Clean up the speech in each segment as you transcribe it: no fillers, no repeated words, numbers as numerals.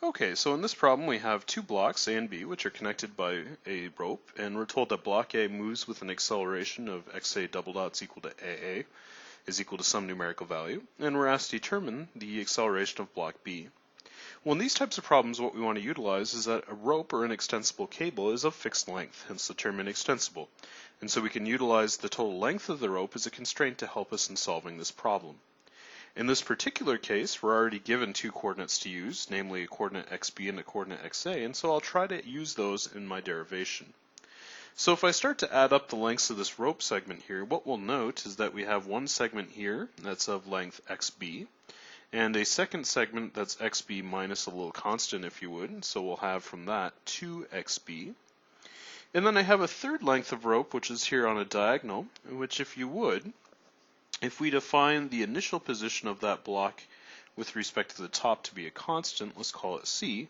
Okay, so in this problem we have two blocks, A and B, which are connected by a rope, and we're told that block A moves with an acceleration of xa double dots equal to AA is equal to some numerical value, and we're asked to determine the acceleration of block B. Well, in these types of problems, what we want to utilize is that a rope or an extensible cable is of fixed length, hence the term inextensible, and so we can utilize the total length of the rope as a constraint to help us in solving this problem. In this particular case, we're already given two coordinates to use, namely a coordinate xb and a coordinate xa, and so I'll try to use those in my derivation. So if I start to add up the lengths of this rope segment here, what we'll note is that we have one segment here that's of length xb, and a second segment that's xb minus a little constant, if you would, so we'll have from that 2xb. And then I have a third length of rope, which is here on a diagonal, which if you would, if we define the initial position of that block with respect to the top to be a constant, let's call it c,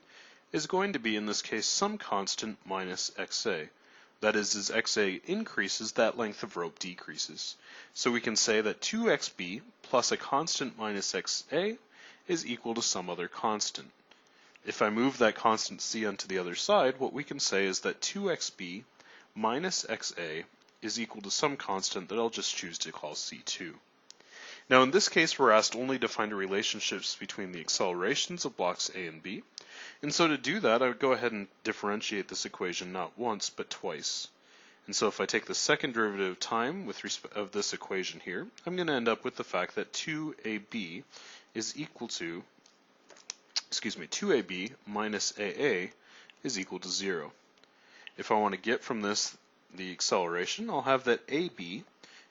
is going to be in this case some constant minus xa. That is, as xa increases, that length of rope decreases. So we can say that 2xb plus a constant minus xa is equal to some other constant. If I move that constant c onto the other side, what we can say is that 2xb minus xa is equal to some constant that I'll just choose to call c2. Now in this case we're asked only to find the relationships between the accelerations of blocks A and B, and so to do that I would go ahead and differentiate this equation not once but twice. And so if I take the second derivative of time with respect of this equation here, I'm going to end up with the fact that 2ab is equal to, 2ab minus aa is equal to 0. If I want to get from this the acceleration, I'll have that AB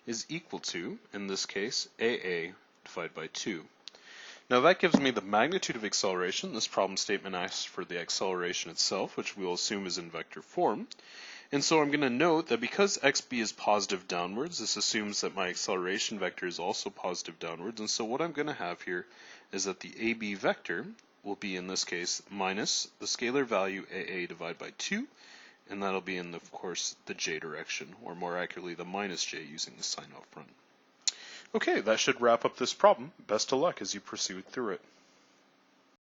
is equal to, in this case, AA divided by 2. Now that gives me the magnitude of acceleration. This problem statement asks for the acceleration itself, which we will assume is in vector form. And so I'm going to note that because xb is positive downwards, this assumes that my acceleration vector is also positive downwards. And so what I'm going to have here is that the AB vector will be, in this case, minus the scalar value AA divided by 2, and that'll be in, of course, the j direction, or more accurately, the minus j using the sign out front. Okay, that should wrap up this problem. Best of luck as you proceed through it.